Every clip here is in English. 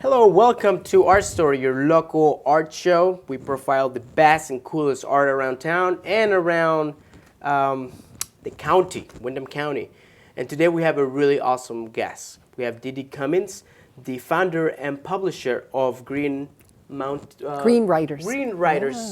Hello, welcome to Art Story, your local art show. We profile the best and coolest art around town and around the county, Windham County. And today we have a really awesome guest. We have Dede Cummings, the founder and publisher of Green Writers Press. Green Writers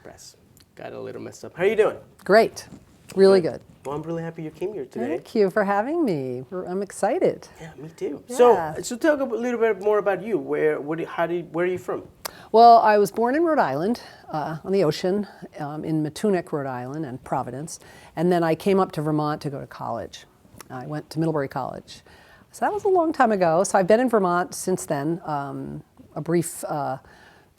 Press. Got a little messed up. How are you doing? Great. Really good. Well, I'm really happy you came here today. Thank you for having me. I'm excited. Yeah, me too. Yeah. So talk a little bit more about you. Where are you from? Well, I was born in Rhode Island, on the ocean, in Matunic, Rhode Island, and Providence. And then I came up to Vermont to go to college. I went to Middlebury College. So that was a long time ago. So I've been in Vermont since then. A brief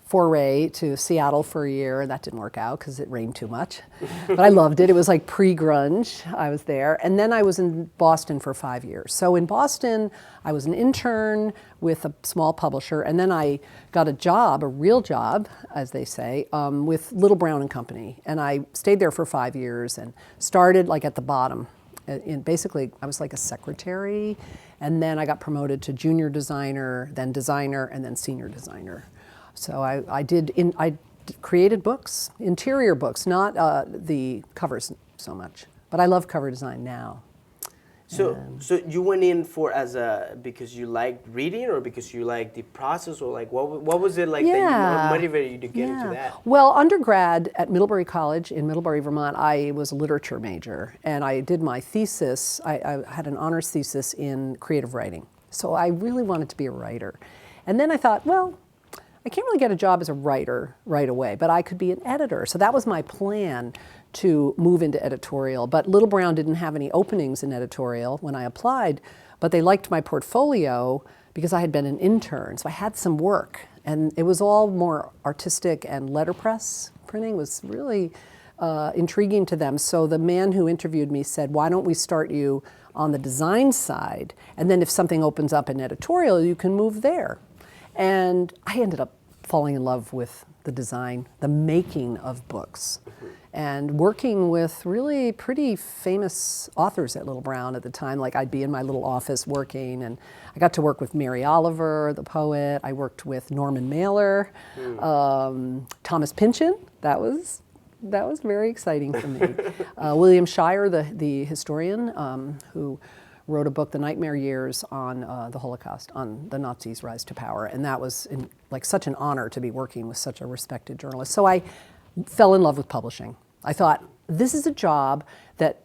foray to Seattle for a year. That didn't work out because it rained too much. But I loved it. It was like pre-grunge. I was there. And then I was in Boston for 5 years. So in Boston, I was an intern with a small publisher. And then I got a job, a real job, as they say, with Little Brown and Company. And I stayed there for 5 years and started like at the bottom. Basically, I was like a secretary. And then I got promoted to junior designer, and then senior designer. So I created books, interior books, not the covers so much. But I love cover design now. So you went in because you liked reading, or because you liked the process, or like what was it like that motivated you to get into that? Well, undergrad at Middlebury College in Middlebury, Vermont, I was a literature major, and I did my thesis. I had an honors thesis in creative writing. So I really wanted to be a writer. And then I thought, well, I can't really get a job as a writer right away, but I could be an editor. So that was my plan, to move into editorial. But Little Brown didn't have any openings in editorial when I applied, but they liked my portfolio because I had been an intern. So I had some work, and it was all more artistic, and letterpress printing was really intriguing to them. So the man who interviewed me said, why don't we start you on the design side, and then if something opens up in editorial, you can move there. And I ended up falling in love with the design, the making of books, and working with really pretty famous authors at Little Brown at the time. Like, I'd be in my little office working, and I got to work with Mary Oliver, the poet. I worked with Norman Mailer, Thomas Pynchon. That was very exciting for me. William Shire, the historian, who wrote a book, The Nightmare Years, on the Holocaust, on the Nazis' rise to power. And that was such an honor to be working with such a respected journalist. So I fell in love with publishing. I thought, this is a job that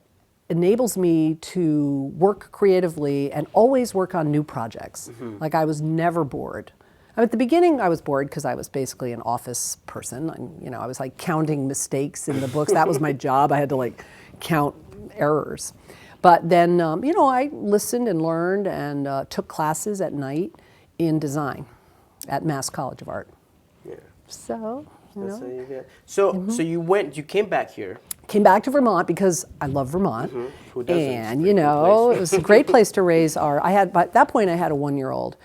enables me to work creatively and always work on new projects. Like, I was never bored. At the beginning, I was bored because I was basically an office person. I was like counting mistakes in the books. That was my job. I had to like count errors. But then, I listened and learned and took classes at night in design at Mass College of Art. Yeah. So, That's how you get. So you came back here. Came back to Vermont because I love Vermont. Who doesn't? And, it was a great place to raise at that point I had a 1-year-old,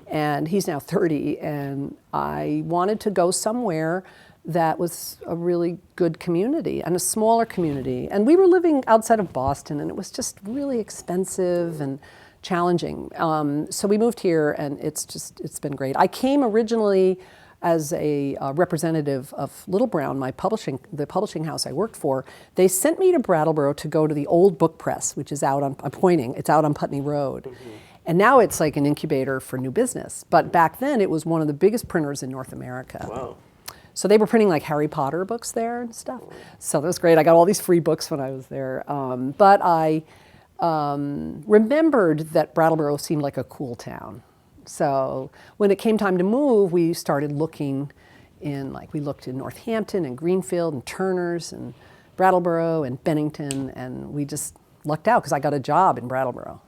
and he's now 30, and I wanted to go somewhere that was a really good community and a smaller community. And we were living outside of Boston, and it was just really expensive and challenging. So we moved here, and it's been great. I came originally as a representative of Little Brown, the publishing house I worked for. They sent me to Brattleboro to go to the old book press, which is out on Putney Road. And now it's like an incubator for new business. But back then, it was one of the biggest printers in North America. Wow. So they were printing like Harry Potter books there and stuff. So that was great. I got all these free books when I was there. But I remembered that Brattleboro seemed like a cool town. So when it came time to move, we started looking we looked in Northampton and Greenfield and Turner's and Brattleboro and Bennington, and we just lucked out because I got a job in Brattleboro.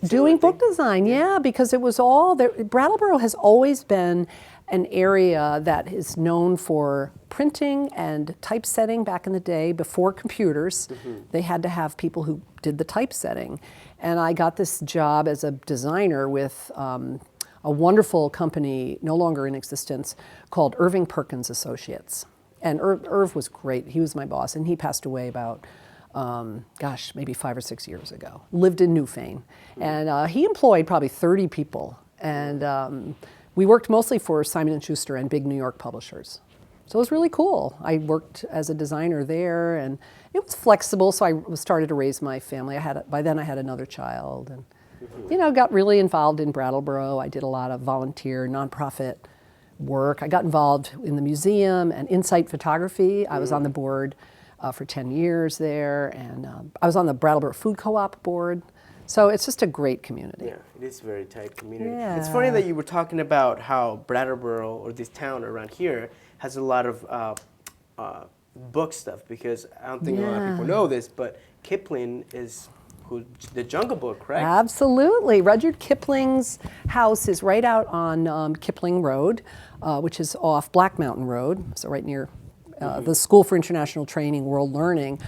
Doing book design, yeah, because it was all there. Brattleboro has always been an area that is known for printing and typesetting. Back in the day, before computers, they had to have people who did the typesetting. And I got this job as a designer with a wonderful company, no longer in existence, called Irving Perkins Associates. And Irv was great. He was my boss, and he passed away about gosh, maybe 5 or 6 years ago. Lived in Newfane. And he employed probably 30 people. And we worked mostly for Simon & Schuster and big New York publishers. So it was really cool. I worked as a designer there, and it was flexible, so I started to raise my family. By then I had another child, and got really involved in Brattleboro. I did a lot of volunteer, nonprofit work. I got involved in the museum and Insight Photography. I was on the board for 10 years there, and I was on the Brattleboro Food Co-op board. So it's just a great community. Yeah, it is a very tight community. Yeah. It's funny that you were talking about how Brattleboro, or this town around here, has a lot of book stuff, because I don't think a lot of people know this, but Kipling is the Jungle Book, correct? Absolutely. Rudyard Kipling's house is right out on Kipling Road, which is off Black Mountain Road, so right near the School for International Training, World Learning.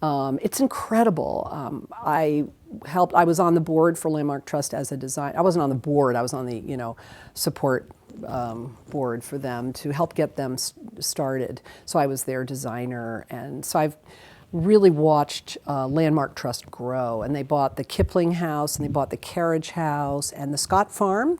It's incredible. I was on the board for Landmark Trust as a designer. I wasn't on the board, I was on the support board for them to help get them started. So I was their designer, and so I've really watched Landmark Trust grow. And they bought the Kipling House, and they bought the Carriage House, and the Scott Farm,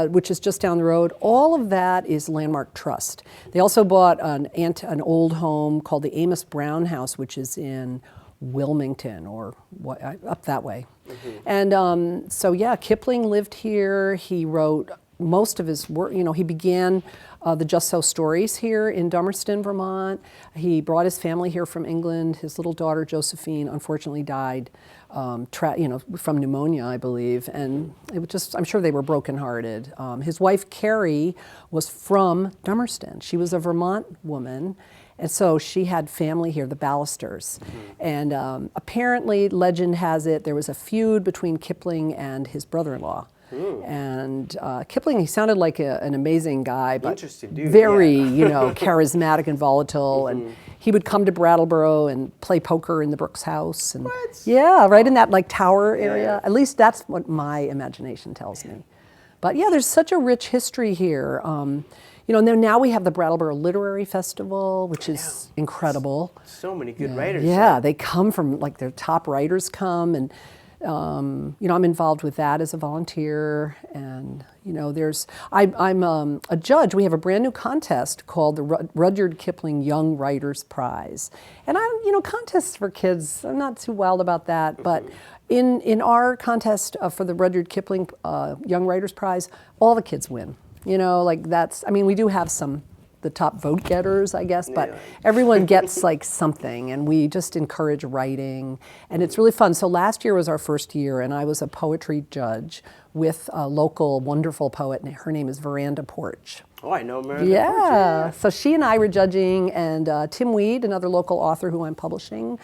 which is just down the road. All of that is Landmark Trust. They also bought an old home called the Amos Brown House, which is in Wilmington, or up that way. And so yeah, Kipling lived here. He wrote most of his work. He began the Just So stories here in Dummerston, Vermont. He brought his family here from England. His little daughter Josephine unfortunately died from pneumonia, I believe, and it was just, I'm sure they were brokenhearted. His wife Carrie was from Dummerston. She was a Vermont woman, and so she had family here, the Ballisters. And apparently, legend has it, there was a feud between Kipling and his brother-in-law. And Kipling, he sounded like an amazing guy, but dude, very, charismatic and volatile. And he would come to Brattleboro and play poker in the Brooks house. And What? Yeah, right in that tower area. At least that's what my imagination tells me. But yeah, there's such a rich history here. And then now we have the Brattleboro Literary Festival, which is incredible. So many good writers. Yeah, they come from, their top writers come, and I'm involved with that as a volunteer, and I'm a judge. We have a brand new contest called the Rudyard Kipling Young Writers Prize, and contests for kids, I'm not too wild about that, but in our contest for the Rudyard Kipling Young Writers Prize, all the kids win. We do have the top vote getters, I guess, but everyone gets something, and we just encourage writing, and it's really fun. So last year was our first year, and I was a poetry judge with a local wonderful poet, and her name is Veranda Porch. Oh, I know Miranda Yeah. Porch, yeah. So she and I were judging, and Tim Weed, another local author who I'm publishing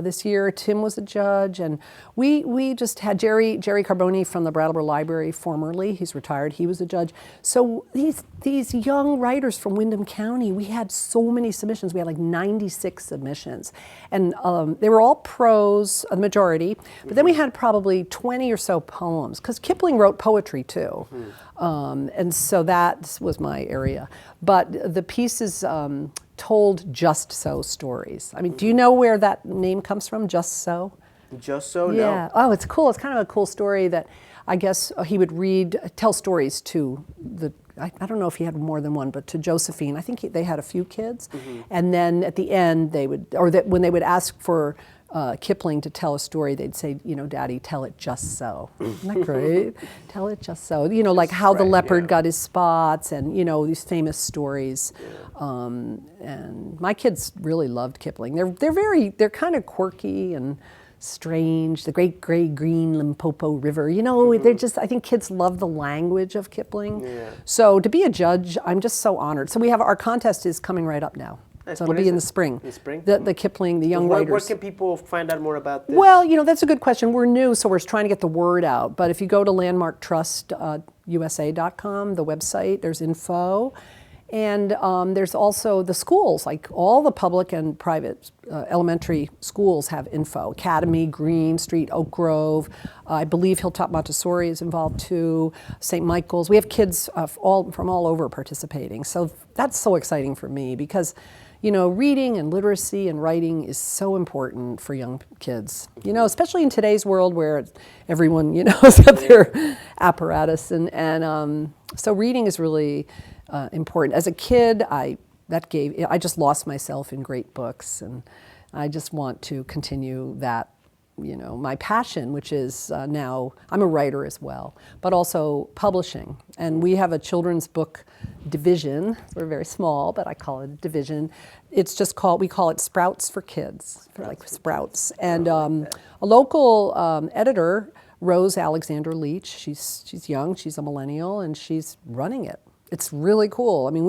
this year, Tim was a judge, and we just had Jerry Carboni from the Brattleboro Library formerly, he's retired, he was a judge. So these young writers from Windham County, we had so many submissions, we had 96 submissions, and they were all prose, a majority, but then we had probably 20 or so poems, because Kipling wrote poetry too. And so that was my area. But the pieces told just so stories. Do you know where that name comes from, Just So? Just So? Yeah. No. Oh, it's cool. It's kind of a cool story that I guess he would tell stories to I don't know if he had more than one, but to Josephine. I think they had a few kids. And then at the end, when they would ask for Kipling to tell a story, they'd say, Daddy, tell it just so. Isn't that great? Tell it just so. How the leopard got his spots, and, these famous stories. And my kids really loved Kipling. They're kind of quirky and strange. The Great Gray Green Limpopo River. They're just, I think kids love the language of Kipling. Yeah. So to be a judge, I'm just so honored. So our contest is coming right up now. So it'll be in the spring. In spring? The Kipling, the young writers. Where can people find out more about this? Well, that's a good question. We're new, so we're trying to get the word out. But if you go to landmarktrustusa.com, the website, there's info. And there's also the schools, like all the public and private elementary schools have info. Academy, Green Street, Oak Grove. I believe Hilltop Montessori is involved too. St. Michael's. We have kids from all over participating. So that's so exciting for me because, you know, reading and literacy and writing is so important for young kids. You know, especially in today's world where everyone, you know, has got their apparatus. So reading is really important. As a kid, I just lost myself in great books, and I just want to continue that, you know, my passion, which is now I'm a writer as well, but also publishing. And we have a children's book division. We're very small, but I call it a division. It's just we call it Sprouts for Kids, for like Sprouts. And a local editor, Rose Alexander Leach, she's young, she's a millennial, and she's running it. It's really cool. I mean,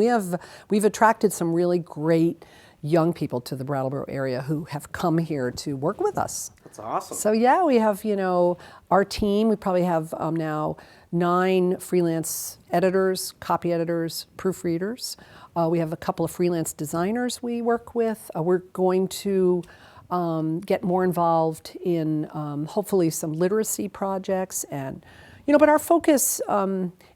we've attracted some really great young people to the Brattleboro area who have come here to work with us. That's awesome. So yeah, we have, you know, our team. We probably have now 9 freelance editors, copy editors, proofreaders. We have a couple of freelance designers we work with. We're going to get more involved in hopefully some literacy projects, and you know, but our focus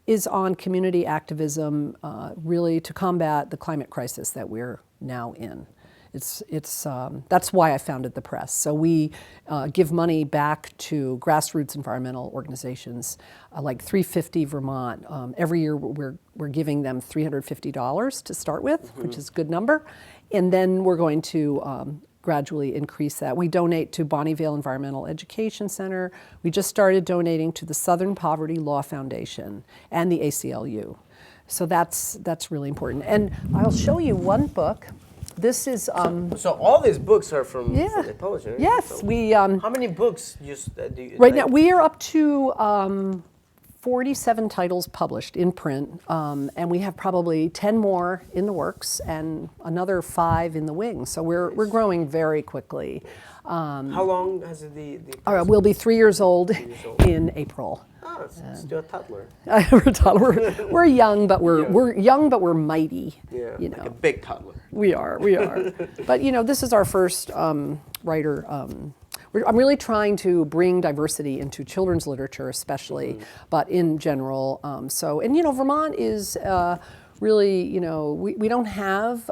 is on community activism, really to combat the climate crisis that we're now in. That's why I founded the press. So we give money back to grassroots environmental organizations like 350 Vermont. Every year we're giving them $350 to start with, which is a good number, and then we're going to gradually increase that. We donate to Bonnievale Environmental Education Center. We just started donating to the Southern Poverty Law Foundation and the ACLU. So that's really important. And I'll show you one book. This is so all these books are from the publisher. Yes, so we. How many books do you? Right now we are up to 47 titles published in print, and we have probably 10 more in the works and another 5 in the wings. So we're growing very quickly. How long has the We'll be 3 years old in April. Oh, it's still a toddler. We're a toddler. We're young, but we're young, but we're mighty. Yeah, you like know. a big toddler. We are. But you know, this is our first writer. I'm really trying to bring diversity into children's literature, especially, but in general. And you know, Vermont is really, you know, we don't have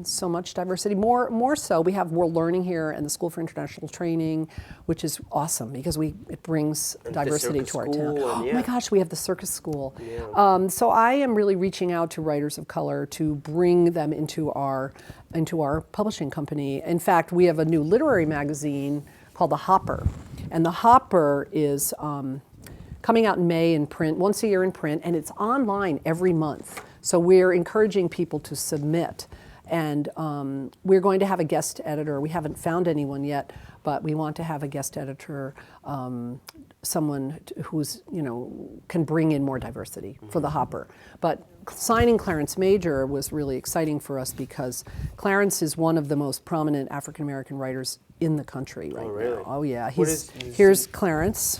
so much diversity. More so, we have World Learning here and the School for International Training, which is awesome because it brings diversity to our town. Oh my gosh, we have the circus school. Yeah. So I am really reaching out to writers of color to bring them into our publishing company. In fact, we have a new literary magazine called The Hopper, and The Hopper is coming out in May in print, once a year in print, and it's online every month. So we're encouraging people to submit, and we're going to have a guest editor. We haven't found anyone yet, but we want to have a guest editor, someone who's, you know, can bring in more diversity for The Hopper. But signing Clarence Major was really exciting for us because Clarence is one of the most prominent African American writers in the country right now. Oh yeah, here's Clarence.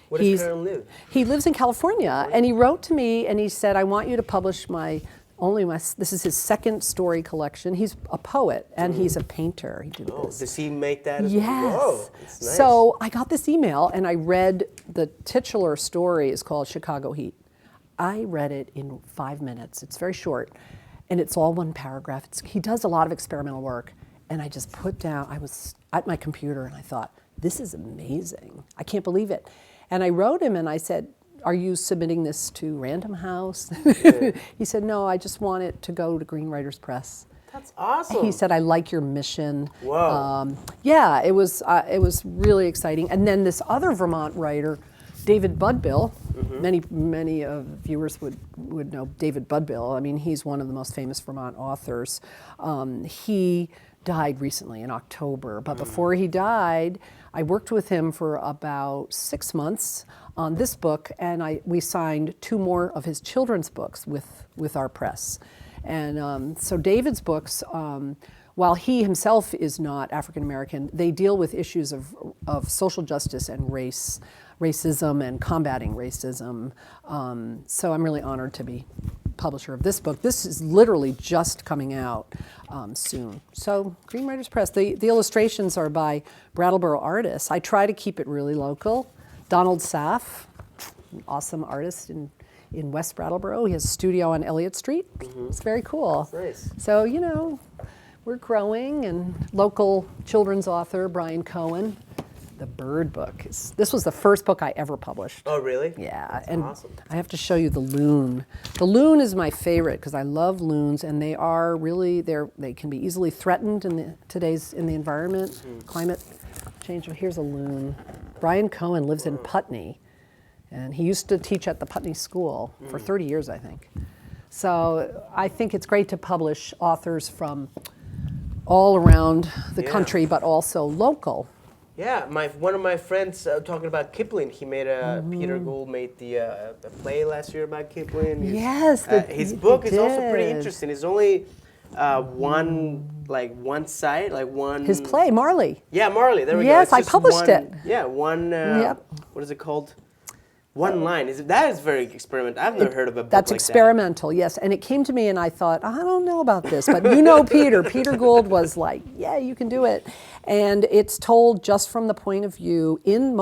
Where does Clarence live? He lives in California, and he wrote to me and he said, I want you to publish this is his second story collection. He's a poet and he's a painter. He did this. Does he make that as Yes. Oh, that's nice. So I got this email and I read the titular story is called Chicago Heat. I read it in 5 minutes. It's very short and it's all one paragraph. He does a lot of experimental work, and I just I was at my computer and I thought, this is amazing. I can't believe it. And I wrote him and I said, are you submitting this to Random House? Yeah. He said, no, I just want it to go to Green Writers Press. That's awesome. He said, I like your mission. Whoa. Yeah, it was really exciting. And then this other Vermont writer, David Budbill, many of viewers would know David Budbill. I mean, he's one of the most famous Vermont authors. He died recently in October, but before he died, I worked with him for about 6 months on this book, and we signed 2 more of his children's books with our press. And so David's books, while he himself is not African American, they deal with issues of social justice and race racism and combating racism. So I'm really honored to be publisher of this book. This is literally just coming out soon. So Green Writers Press, the illustrations are by Brattleboro artists. I try to keep it really local. Donald Saff, an awesome artist in West Brattleboro. He has a studio on Elliott Street. It's very cool. Nice. So, you know, we're growing, and local children's author Brian Cohen, the Bird book. This was the first book I ever published. Oh, really? Yeah, That's and awesome. I have to show you the loon. The loon is my favorite because I love loons, and they are really they can be easily threatened in the environment, climate change. Here's a loon. Brian Cohen lives in Putney, and he used to teach at the Putney School for 30 years, I think. So I think it's great to publish authors from all around the country, but also local. Yeah, one of my friends talking about Kipling. He made Peter Gould made the play last year about Kipling. His book is also pretty interesting. It's only one side, one. His play, Marley. Yeah, Marley. There we go. Yes, It's I just published it. Yeah, one. What is it called? One line. That is very experimental. I've never heard of a book That's like experimental, yes. And it came to me, and I thought, I don't know about this, but you know Peter. Peter Gould was like, yeah, you can do it. And it's told just from the point of view in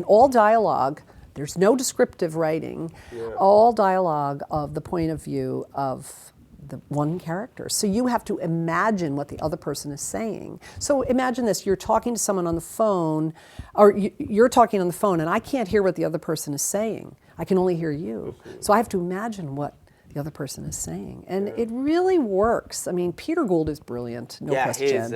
all dialogue. There's no descriptive writing. Yeah. All dialogue of the point of view of the one character. So you have to imagine what the other person is saying. So imagine this, you're talking to someone on the phone, or you're talking on the phone, and I can't hear what the other person is saying. I can only hear you. So I have to imagine what the other person is saying. And it really works. I mean, Peter Gould is brilliant, no question.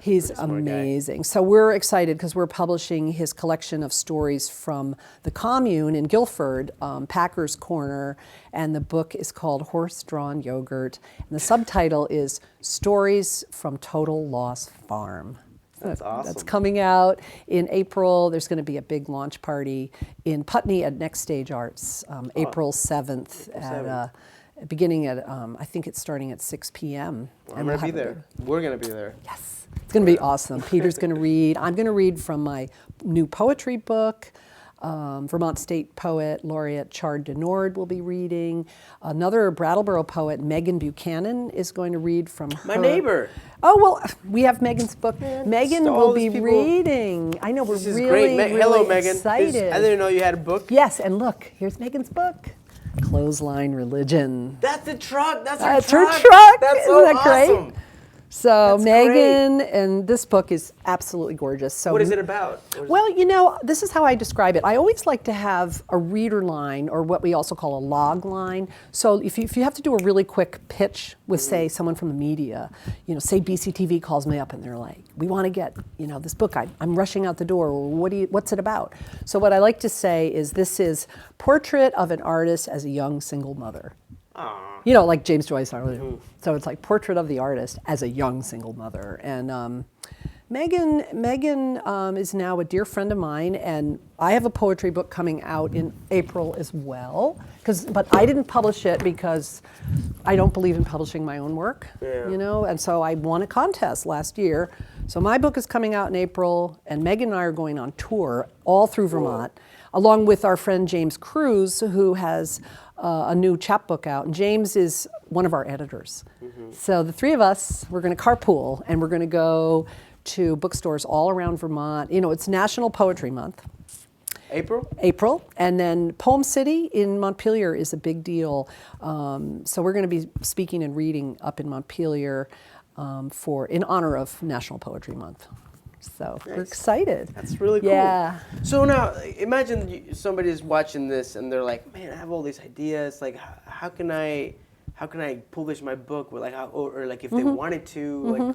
He's amazing. So we're excited because we're publishing his collection of stories from the commune in Guilford, Packers Corner, and the book is called Horse-Drawn Yogurt. And the subtitle is Stories from Total Loss Farm. That's awesome. That's coming out in April. There's going to be a big launch party in Putney at Next Stage Arts, April 7th, beginning at, I think it's starting at 6 p.m. I'm going to be there. We're going to be there. Yes. It's going to be awesome. Peter's going to read. I'm going to read from my new poetry book. Vermont State Poet Laureate Chard Denord will be reading. Another Brattleboro poet, Megan Buchanan, is going to read from her. My neighbor. Oh, well, we have Megan's book. Megan will be reading. I know, we're really, really Hello, Megan. excited. I didn't know you had a book. Yes, and look, here's Megan's book. Clothesline Religion. That's the truck. That's her truck. That's Isn't so that great? awesome. So That's Megan, great. And this book is absolutely gorgeous. So what is it about? Well, you know, this is how I describe it. I always like to have a reader line, or what we also call a log line. So if you have to do a really quick pitch with, say, someone from the media, you know, say BCTV calls me up and they're like, we want to get, you know, this book. I'm rushing out the door. What's it about? So what I like to say is, this is Portrait of an Artist as a Young Single Mother. Aww. You know, like James Joyce. So it's like Portrait of the Artist as a Young Single Mother. And Megan is now a dear friend of mine, and I have a poetry book coming out in April as well. But I didn't publish it because I don't believe in publishing my own work. Yeah. You know, and so I won a contest last year. So my book is coming out in April, and Megan and I are going on tour all through Vermont, along with our friend James Cruz, who has a new chapbook out. And James is one of our editors. So the three of us, we're going to carpool, and we're going to go to bookstores all around Vermont. You know, it's National Poetry Month. April. And then Poem City in Montpelier is a big deal. So we're going to be speaking and reading up in Montpelier in honor of National Poetry Month. So nice. We're excited. That's really cool. Yeah. So now, imagine somebody's watching this and they're like, "Man, I have all these ideas. Like, how can I publish my book? Or like if they wanted to,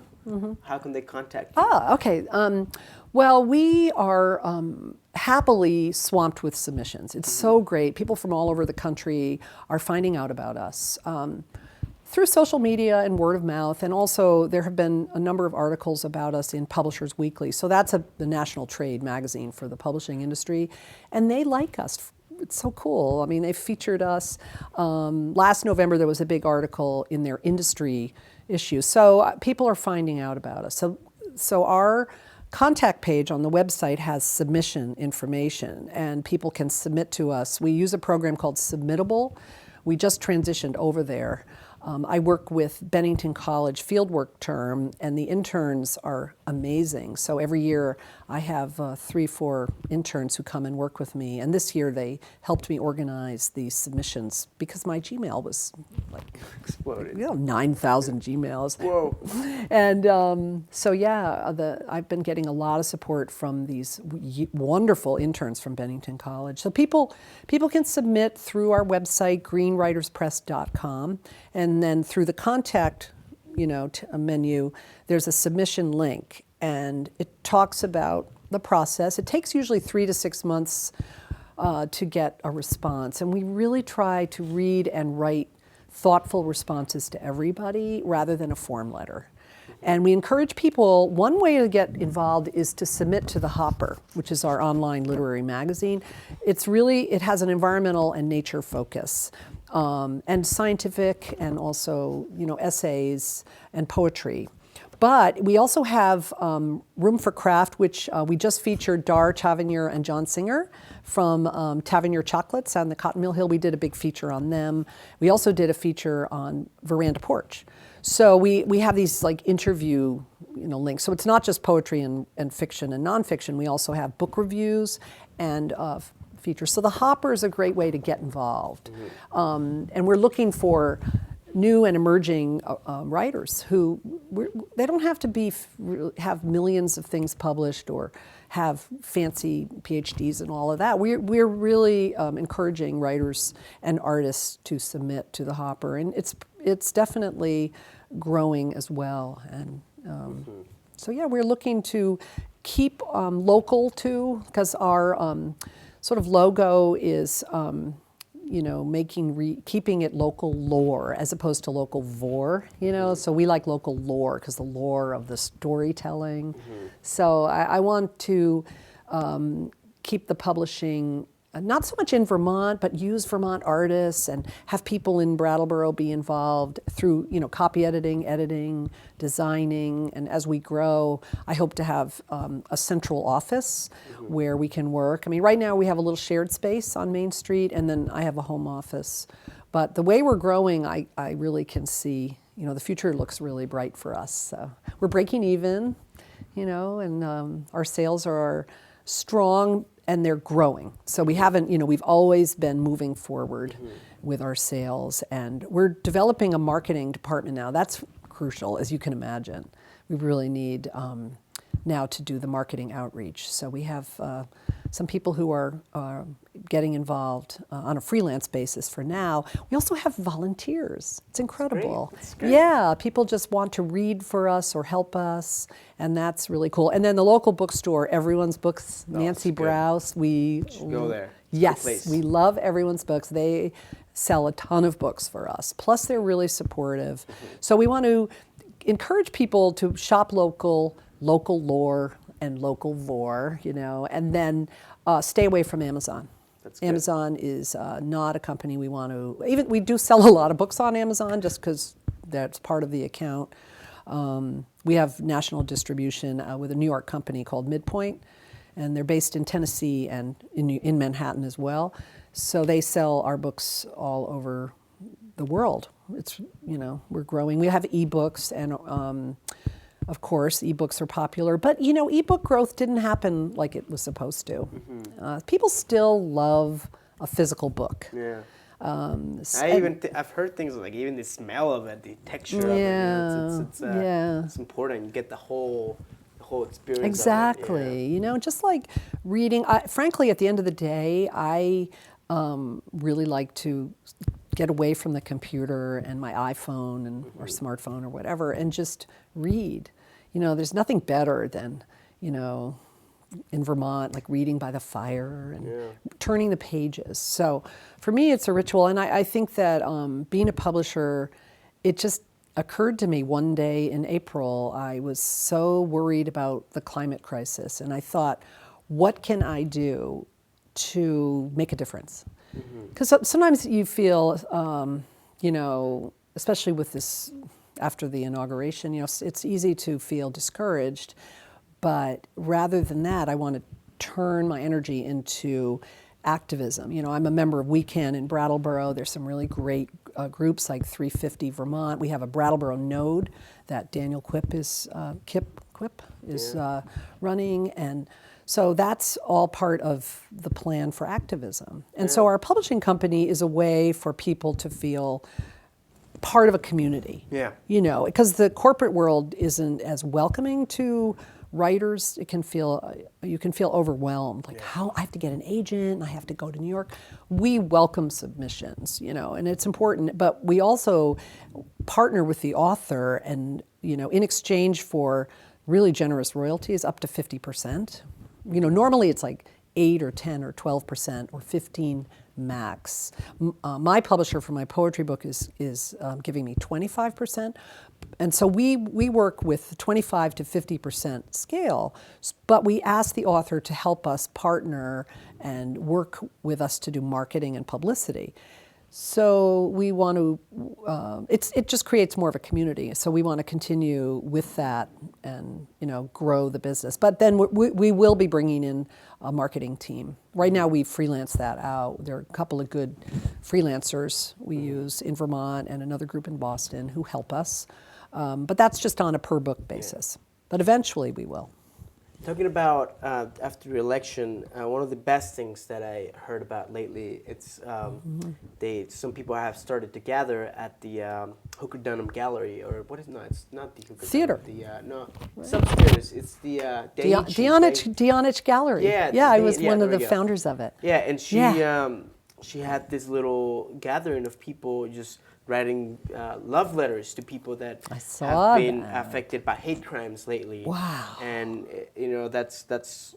how can they contact you?" Okay. Well, we are happily swamped with submissions. It's so great. People from all over the country are finding out about us. Through social media and word of mouth, and also there have been a number of articles about us in Publishers Weekly. So that's the national trade magazine for the publishing industry, and they like us. It's so cool. I mean, they featured us. Last November there was a big article in their industry issue. So people are finding out about us. So our contact page on the website has submission information, and people can submit to us. We use a program called Submittable. We just transitioned over there. I work with Bennington College fieldwork term, and the interns are amazing. So every year I have 3-4 interns who come and work with me. And this year they helped me organize the submissions because my Gmail was like Exploded. 9,000 Gmails. Whoa. And so yeah, I've been getting a lot of support from these wonderful interns from Bennington College. So people can submit through our website, greenwriterspress.com, and then through the contact, menu, there's a submission link, and it talks about the process. It takes usually 3 to 6 months to get a response, and we really try to read and write thoughtful responses to everybody rather than a form letter. And we encourage people, one way to get involved is to submit to the Hopper, which is our online literary magazine. It has an environmental and nature focus, and scientific, and also, essays and poetry. But we also have Room for Craft, which we just featured Dar Tavernier and John Singer from Tavernier Chocolates on the Cotton Mill Hill. We did a big feature on them. We also did a feature on Veranda Porch. So we have these like interview links. So it's not just poetry and fiction and nonfiction. We also have book reviews and features. So the Hopper is a great way to get involved. And we're looking for new and emerging writers who they don't have to have millions of things published or have fancy PhDs and all of that. We're really encouraging writers and artists to submit to the Hopper, and it's definitely growing as well. And so yeah, we're looking to keep local too, because our sort of logo is keeping it local lore as opposed to local vor, so we like local lore because the lore of the storytelling. So I want to keep the publishing not so much in Vermont, but use Vermont artists and have people in Brattleboro be involved through, copy editing, designing, and as we grow, I hope to have a central office where we can work. I mean, right now we have a little shared space on Main Street, and then I have a home office. But the way we're growing, I really can see, the future looks really bright for us. So we're breaking even, and our sales are strong, and they're growing. So we haven't, we've always been moving forward with our sales, and we're developing a marketing department now. That's crucial, as you can imagine. We really need now to do the marketing outreach. So we have some people who are getting involved on a freelance basis for now. We also have volunteers. It's incredible. That's great. Yeah, people just want to read for us or help us, and that's really cool. And then the local bookstore, Everyone's Books, Nancy Browse. We should go there. Yes, we love Everyone's Books. They sell a ton of books for us. Plus, they're really supportive. So we want to encourage people to shop local lore, and local vor, and then stay away from Amazon. That's good. Amazon is not a company we want to, we do sell a lot of books on Amazon just because that's part of the account. We have national distribution with a New York company called Midpoint, and they're based in Tennessee and in Manhattan as well. So they sell our books all over the world. It's, we're growing. We have ebooks, and of course, ebooks are popular, but ebook growth didn't happen like it was supposed to. People still love a physical book. Yeah. I've heard things like even the smell of it, the texture of it. It's important. You get the whole experience. Exactly. Of it. Just like reading. Frankly, at the end of the day, I really like to get away from the computer and my iPhone and or smartphone or whatever, and just read. There's nothing better than, in Vermont, like reading by the fire and turning the pages. So for me, it's a ritual, and I think that being a publisher, it just occurred to me one day in April. I was so worried about the climate crisis, and I thought, what can I do to make a difference? Because sometimes you feel, especially with this, after the inauguration, it's easy to feel discouraged. But rather than that, I want to turn my energy into activism. You know, I'm a member of Weekend in Brattleboro. There's some really great groups like 350 Vermont. We have a Brattleboro node that Daniel Quip is running, and so that's all part of the plan for activism. And so our publishing company is a way for people to feel part of a community. Yeah. You know, because the corporate world isn't as welcoming to writers. You can feel overwhelmed, like how I have to get an agent, I have to go to New York. We welcome submissions, you know, and it's important, but we also partner with the author, and, you know, in exchange for really generous royalties up to 50%. You know, normally it's like 8 or 10 or 12% or 15 max. My publisher for my poetry book is giving me 25%. And so we work with 25 to 50% scale, but we ask the author to help us partner and work with us to do marketing and publicity. So we want to, it just creates more of a community. So we want to continue with that and, you know, grow the business. But then we will be bringing in a marketing team. Right now we freelance that out. There are a couple of good freelancers we use in Vermont and another group in Boston who help us. But that's just on a per book basis. But eventually we will. Talking about after the election, one of the best things that I heard about lately, it's some people have started to gather at the Hooker Dunham Gallery, or what is it's not the Hooker Theater. Dunham, it's upstairs. It's the Dionich Gallery. Yeah, I was one of the founders of it. Yeah, and she had this little gathering of people just writing love letters to people that have been affected by hate crimes lately. Wow. And, you know, that's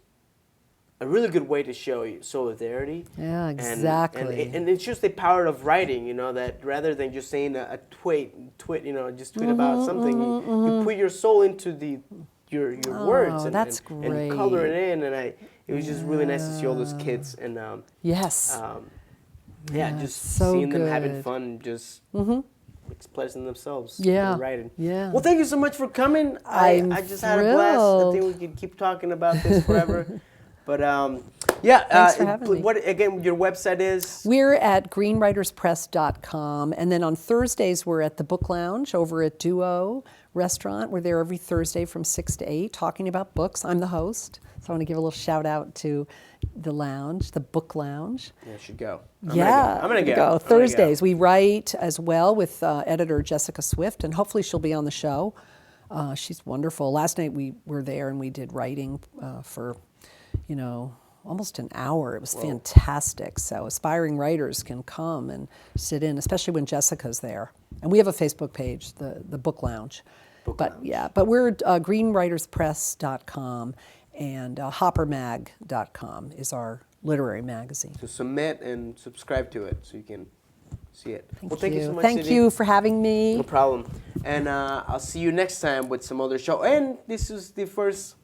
a really good way to show solidarity. Yeah, exactly. And it's just the power of writing, you know, that rather than just saying a tweet, you know, just tweet about something, you put your soul into your words and color it in. And it was just really nice to see all those kids and just so seeing them good. having fun, just expressing themselves. Yeah. Writing. Yeah. Well, thank you so much for coming. I just had a blast. I think we could keep talking about this forever. But thanks for having me. What again? Your website is? We're at greenwriterspress.com, and then on Thursdays we're at the Book Lounge over at Duo Restaurant. We're there every Thursday from 6 to 8 talking about books. I'm the host, so I want to give a little shout out to the lounge, the Book Lounge. Yeah, you should go. I'm gonna go. Thursdays we write as well with editor Jessica Swift, and hopefully she'll be on the show. She's wonderful. Last night we were there and we did writing for, you know, almost an hour. It was fantastic. So aspiring writers can come and sit in, especially when Jessica's there. And we have a Facebook page, the Book Lounge. But we're greenwriterspress.com, and hoppermag.com is our literary magazine. So submit and subscribe to it so you can see it. Thank you so much, Thank Dede. you for having me. No problem. And I'll see you next time with some other show. And this is the first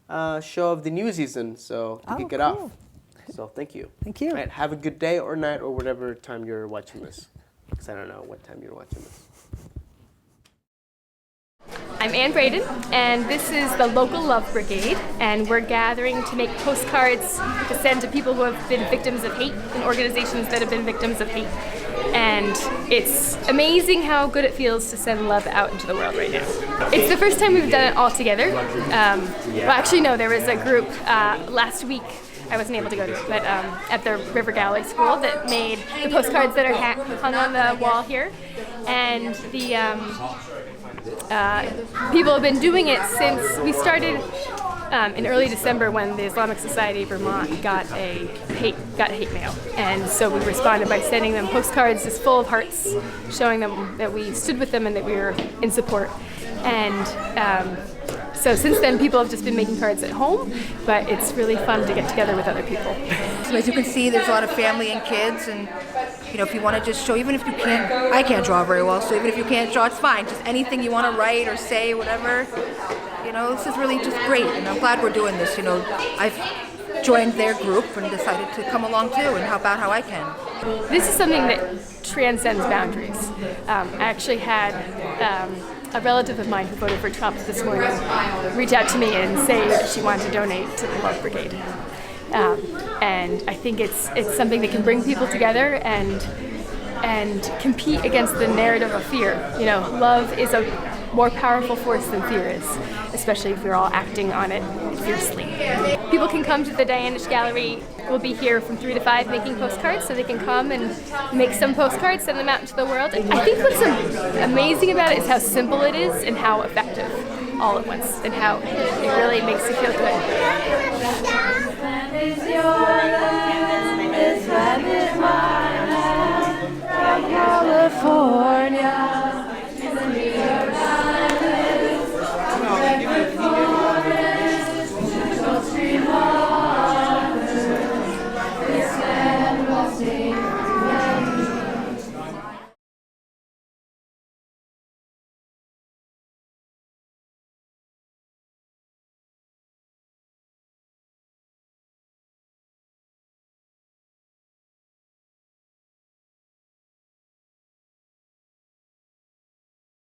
show of the new season, so to kick it off. So thank you. Thank you. All right, have a good day or night or whatever time you're watching this, because I don't know what time you're watching this. I'm Ann Braden, and this is the local Love Brigade, and we're gathering to make postcards to send to people who have been victims of hate and organizations that have been victims of hate. And it's amazing how good it feels to send love out into the world right now. It's the first time we've done it all together. Well, actually, no, there was a group last week I wasn't able to go to, but at the River Gallery School that made the postcards that are hung on the wall here. And the people have been doing it since we started in early December, when the Islamic Society of Vermont got hate mail, and so we responded by sending them postcards just full of hearts, showing them that we stood with them and that we were in support. And so since then, people have just been making cards at home, but it's really fun to get together with other people. So as you can see, there's a lot of family and kids, and you know, if you want to just show, even if you can't, I can't draw very well, so even if you can't draw, it's fine. Just anything you want to write or say, whatever. You know, this is really just great, and I'm glad we're doing this. You know, I've joined their group and decided to come along too and help out how I can. This is something that transcends boundaries. I actually had a relative of mine who voted for Trump this morning reach out to me and say that she wanted to donate to the Love Brigade. And I think it's something that can bring people together and compete against the narrative of fear. You know, love is a more powerful force than fear is, especially if we're all acting on it fiercely. People can come to the Dianish Gallery. We'll be here from 3 to 5 making postcards, so they can come and make some postcards, send them out into the world. I think what's amazing about it is how simple it is and how effective all at once, and how it really makes you feel good. This land is your land, this land is mine.